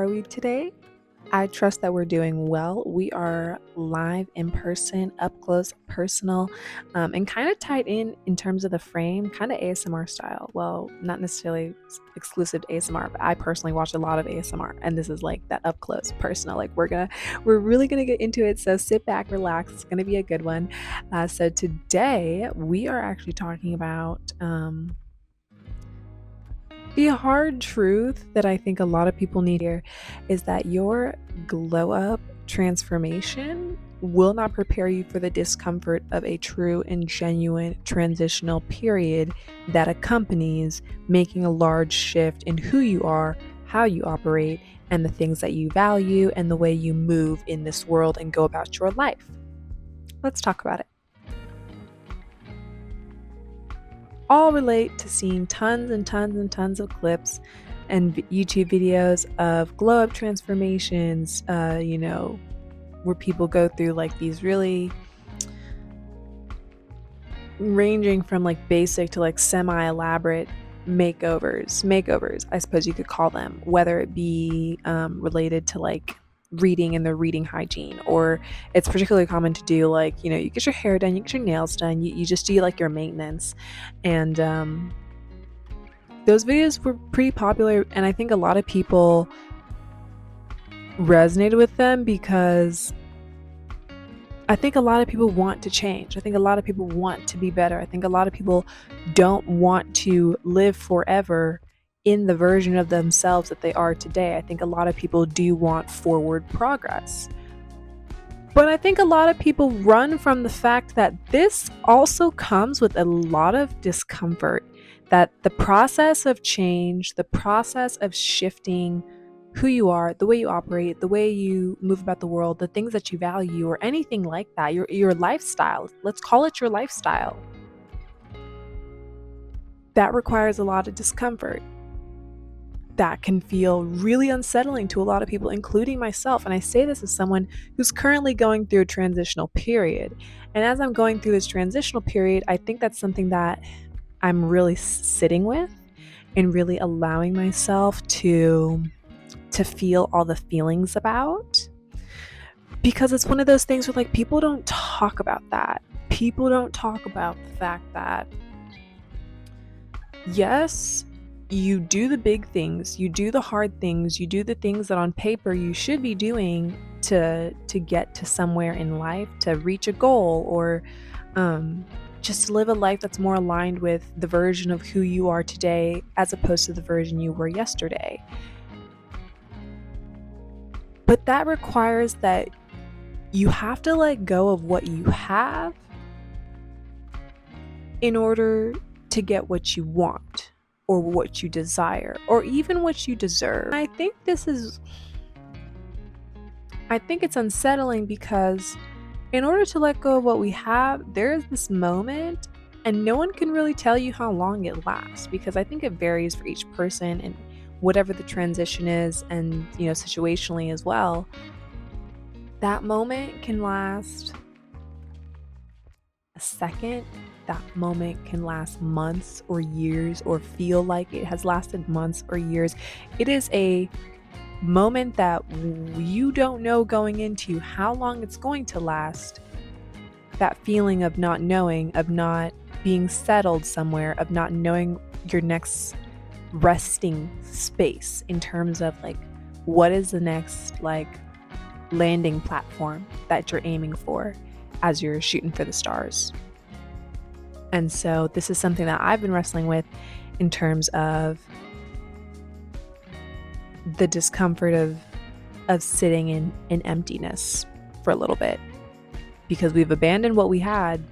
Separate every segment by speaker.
Speaker 1: are we today? I trust that we're doing well. We are live in person, up close, personal, and kind of tied in terms of the frame, kind of ASMR style. Well, not necessarily exclusive to ASMR, but I personally watch a lot of ASMR, and this is like that up close, personal. Like we're really gonna get into it. So sit back, relax. It's gonna be a good one. So today we are actually talking about. The hard truth that I think a lot of people need here is that your glow up transformation will not prepare you for the discomfort of a true and genuine transitional period that accompanies making a large shift in who you are, how you operate, and the things that you value and the way you move in this world and go about your life. Let's talk about it. All relate to seeing tons and tons and tons of clips and YouTube videos of glow up transformations, where people go through like these really ranging from like basic to like semi elaborate makeovers, I suppose you could call them, whether it be related to like reading and the reading hygiene, or it's particularly common to do like, you get your hair done, you get your nails done, you just do like your maintenance. And those videos were pretty popular, and I think a lot of people resonated with them because I think a lot of people want to change. I think a lot of people want to be better. I think a lot of people don't want to live forever in the version of themselves that they are today. I think a lot of people do want forward progress. But I think a lot of people run from the fact that this also comes with a lot of discomfort, that the process of change, the process of shifting who you are, the way you operate, the way you move about the world, the things that you value, or anything like that, your lifestyle, let's call it your lifestyle, that requires a lot of discomfort. That can feel really unsettling to a lot of people, including myself. And I say this as someone who's currently going through a transitional period. And as I'm going through this transitional period, I think that's something that I'm really sitting with and really allowing myself to feel all the feelings about. Because it's one of those things where like people don't talk about that. People don't talk about the fact that, yes, you do the big things, you do the hard things, you do the things that on paper you should be doing to get to somewhere in life, to reach a goal, or just to live a life that's more aligned with the version of who you are today as opposed to the version you were yesterday. But that requires that you have to let go of what you have in order to get what you want, or what you desire, or even what you deserve. I think it's unsettling because in order to let go of what we have, there's this moment, and no one can really tell you how long it lasts, because I think it varies for each person and whatever the transition is, and situationally as well. That moment can last a second, that moment can last months or years, or feel like it has lasted months or years. It is a moment that you don't know going into how long it's going to last. That feeling of not knowing, of not being settled somewhere, of not knowing your next resting space in terms of like what is the next like landing platform that you're aiming for as you're shooting for the stars. And so this is something that I've been wrestling with in terms of the discomfort of sitting in emptiness for a little bit, because we've abandoned what we had,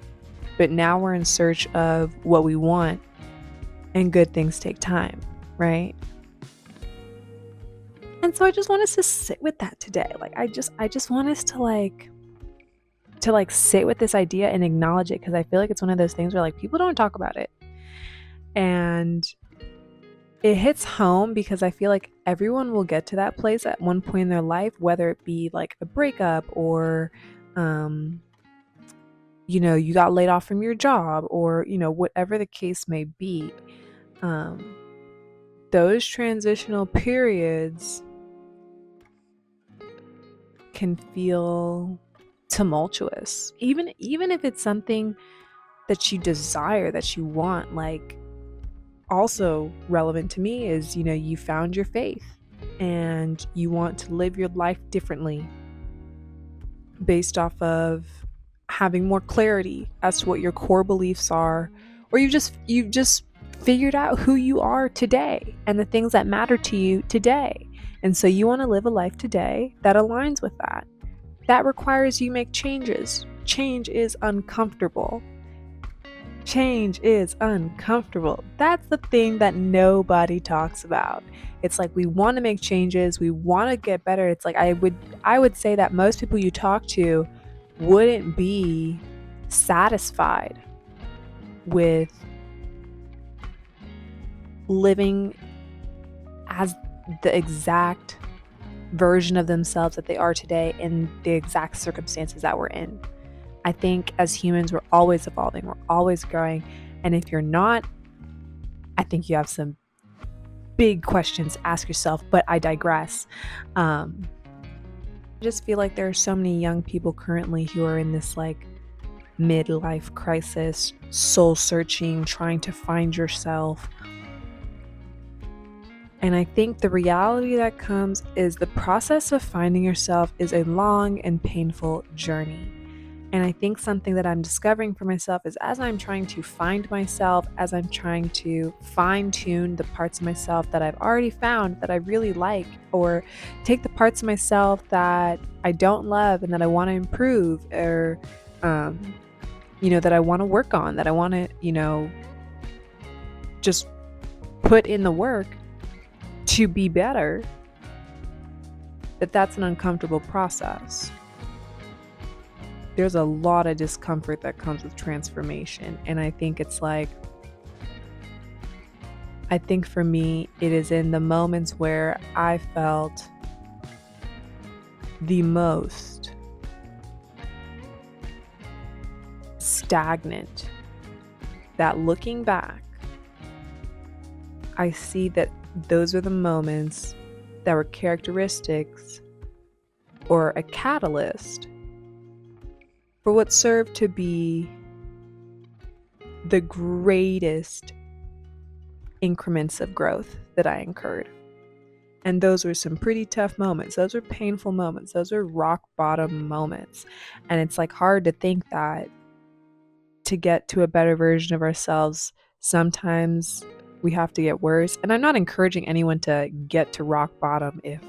Speaker 1: but now we're in search of what we want, and good things take time, right? And so I just want us to sit with that today. Like I just want us to sit with this idea and acknowledge it, because I feel like it's one of those things where like people don't talk about it. And it hits home because I feel like everyone will get to that place at one point in their life, whether it be like a breakup, or you got laid off from your job, or whatever the case may be. Those transitional periods can feel tumultuous. Even if it's something that you desire, that you want. Like, also relevant to me is, you found your faith and you want to live your life differently based off of having more clarity as to what your core beliefs are, or you've just figured out who you are today and the things that matter to you today. And so you want to live a life today that aligns with that. That requires you make changes. Change is uncomfortable. Change is uncomfortable. That's the thing that nobody talks about. It's like we want to make changes, we want to get better. It's like I would say that most people you talk to wouldn't be satisfied with living as the exact version of themselves that they are today in the exact circumstances that we're in. I think as humans, we're always evolving, we're always growing. And if you're not, I think you have some big questions to ask yourself, but I digress. I just feel like there are so many young people currently who are in this like midlife crisis, soul searching, trying to find yourself. And I think the reality that comes is the process of finding yourself is a long and painful journey. And I think something that I'm discovering for myself is as I'm trying to find myself, as I'm trying to fine-tune the parts of myself that I've already found that I really like, or take the parts of myself that I don't love and that I want to improve, or, that I want to work on, that I want to, just put in the work to be better, that's an uncomfortable process. There's a lot of discomfort that comes with transformation. And I think for me, it is in the moments where I felt the most stagnant that looking back, I see that those are the moments that were characteristics or a catalyst for what served to be the greatest increments of growth that I incurred. And those were some pretty tough moments. Those were painful moments. Those were rock bottom moments. And it's like hard to think that to get to a better version of ourselves, sometimes we have to get worse. And I'm not encouraging anyone to get to rock bottom if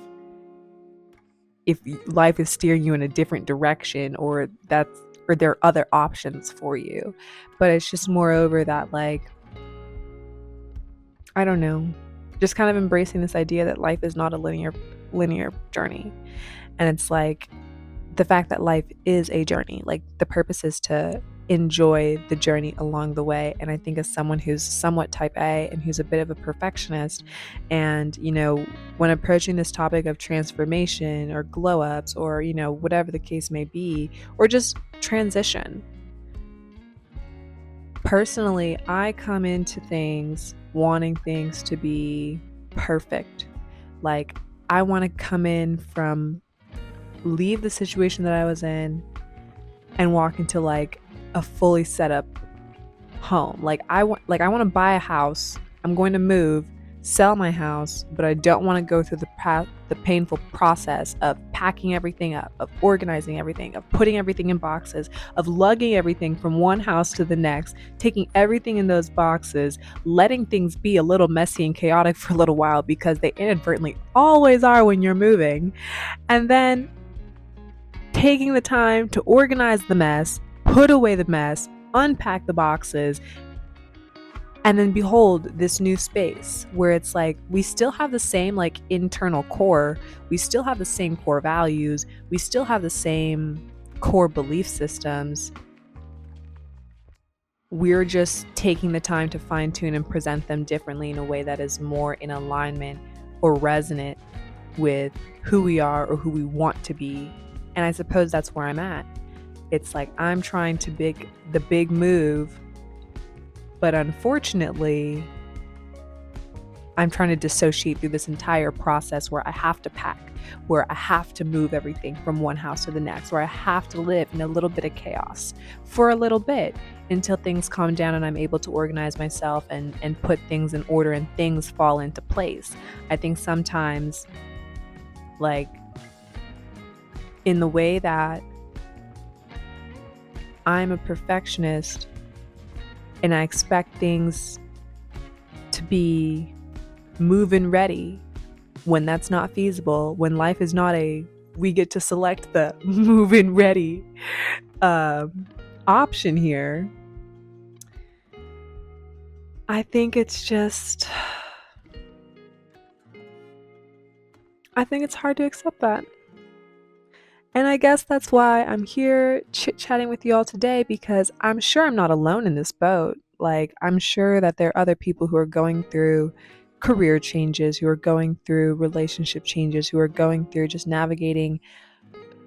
Speaker 1: life is steering you in a different direction, or there are other options for you. But it's just moreover that, like, I don't know, just kind of embracing this idea that life is not a linear journey. And it's like the fact that life is a journey, like the purpose is to enjoy the journey along the way. And I think as someone who's somewhat type A and who's a bit of a perfectionist, and when approaching this topic of transformation or glow ups, or whatever the case may be, or just transition, personally I come into things wanting things to be perfect. Like, I want to come in leave the situation that I was in and walk into like a fully set up home. Like I want to buy a house. I'm going to move, sell my house, but I don't want to go through the painful process of packing everything up, of organizing everything, of putting everything in boxes, of lugging everything from one house to the next, taking everything in those boxes, letting things be a little messy and chaotic for a little while, because they inadvertently always are when you're moving, and then taking the time to organize the mess, put away the mess, unpack the boxes, and then behold this new space where it's like we still have the same like internal core, we still have the same core values, we still have the same core belief systems. We're just taking the time to fine-tune and present them differently in a way that is more in alignment or resonant with who we are or who we want to be. And I suppose that's where I'm at. It's like I'm trying to the big move, but unfortunately, I'm trying to dissociate through this entire process where I have to pack, where I have to move everything from one house to the next, where I have to live in a little bit of chaos for a little bit until things calm down and I'm able to organize myself and put things in order and things fall into place. I think sometimes, like, in the way that I'm a perfectionist and I expect things to be move-in ready when that's not feasible, when life is not we get to select the move-in ready option here, I think it's hard to accept that. And I guess that's why I'm here chit-chatting with you all today, because I'm sure I'm not alone in this boat. Like, I'm sure that there are other people who are going through career changes, who are going through relationship changes, who are going through just navigating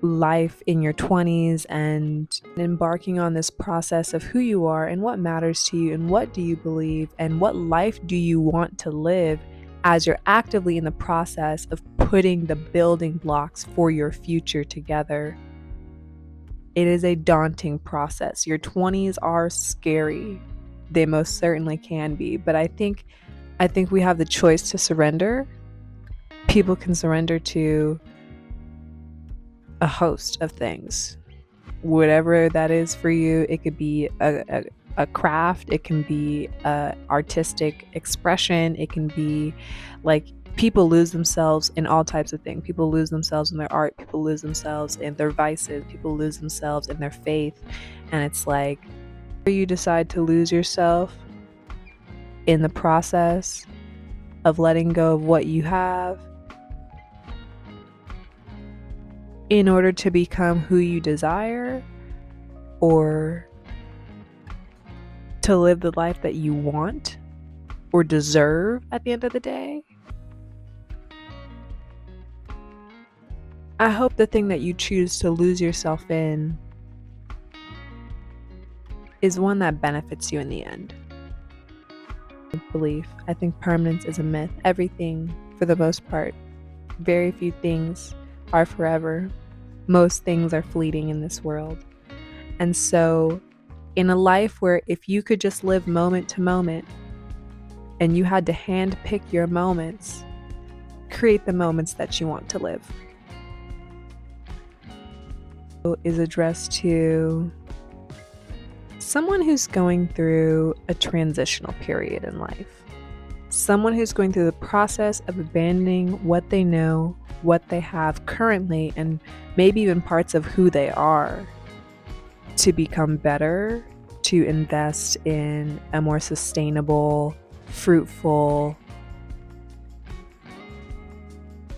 Speaker 1: life in your 20s and embarking on this process of who you are and what matters to you and what do you believe and what life do you want to live as you're actively in the process of putting the building blocks for your future together. It is a daunting process. Your 20s are scary. They most certainly can be, but I think we have the choice to surrender. People can surrender to a host of things, whatever that is for you. It could be a craft, it can be artistic expression, it can be, like, people lose themselves in all types of things. People lose themselves in their art, people lose themselves in their vices, people lose themselves in their faith. And it's like, you decide to lose yourself in the process of letting go of what you have in order to become who you desire, or to live the life that you want or deserve at the end of the day. I hope the thing that you choose to lose yourself in is one that benefits you in the end. Belief. I think permanence is a myth. Everything, for the most part, very few things are forever. Most things are fleeting in this world. And so, in a life where if you could just live moment to moment and you had to hand pick your moments, create the moments that you want to live. Is addressed to someone who's going through a transitional period in life. Someone who's going through the process of abandoning what they know, what they have currently, and maybe even parts of who they are, to become better, to invest in a more sustainable, fruitful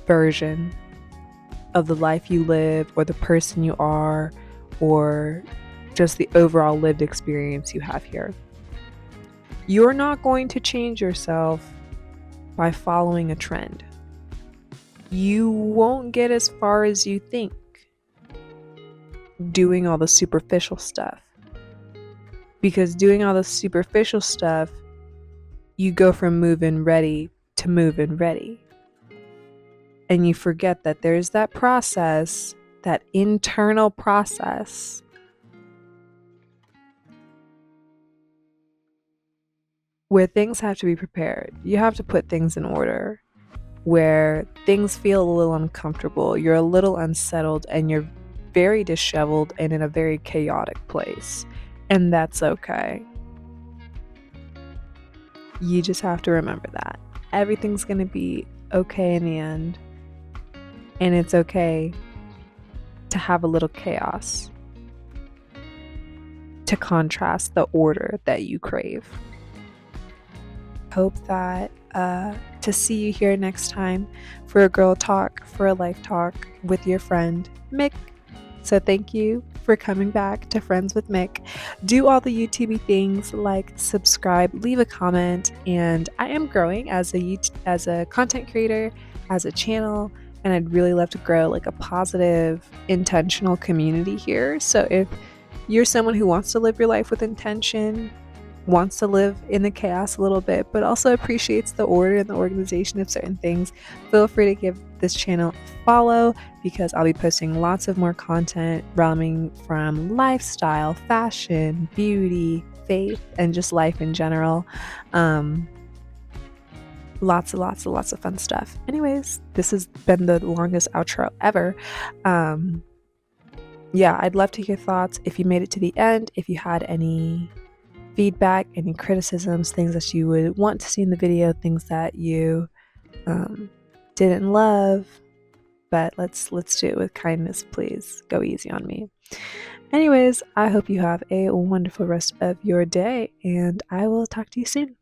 Speaker 1: version of the life you live, or the person you are, or just the overall lived experience you have here. You're not going to change yourself by following a trend. You won't get as far as you think doing all the superficial stuff. Because doing all the superficial stuff, you go from move-in ready to move-in ready. And you forget that there's that process, that internal process where things have to be prepared. You have to put things in order, where things feel a little uncomfortable, you're a little unsettled, and you're very disheveled and in a very chaotic place. And that's okay. You just have to remember that everything's going to be okay in the end. And it's okay to have a little chaos to contrast the order that you crave. Hope that to see you here next time for a girl talk, for a life talk with your friend Mick. So thank you for coming back to Friends with Mick. Do all the YouTube things, like, subscribe, leave a comment, and I am growing as a content creator, as a channel, and I'd really love to grow like a positive, intentional community here. So if you're someone who wants to live your life with intention, wants to live in the chaos a little bit, but also appreciates the order and the organization of certain things, feel free to give this channel a follow because I'll be posting lots of more content realming from lifestyle, fashion, beauty, faith, and just life in general. Lots and lots and lots of fun stuff. Anyways, this has been the longest outro ever. Yeah, I'd love to hear thoughts if you made it to the end, if you had any feedback, any criticisms, things that you would want to see in the video, things that you didn't love. But let's do it with kindness, please. Go easy on me. Anyways, I hope you have a wonderful rest of your day, and I will talk to you soon.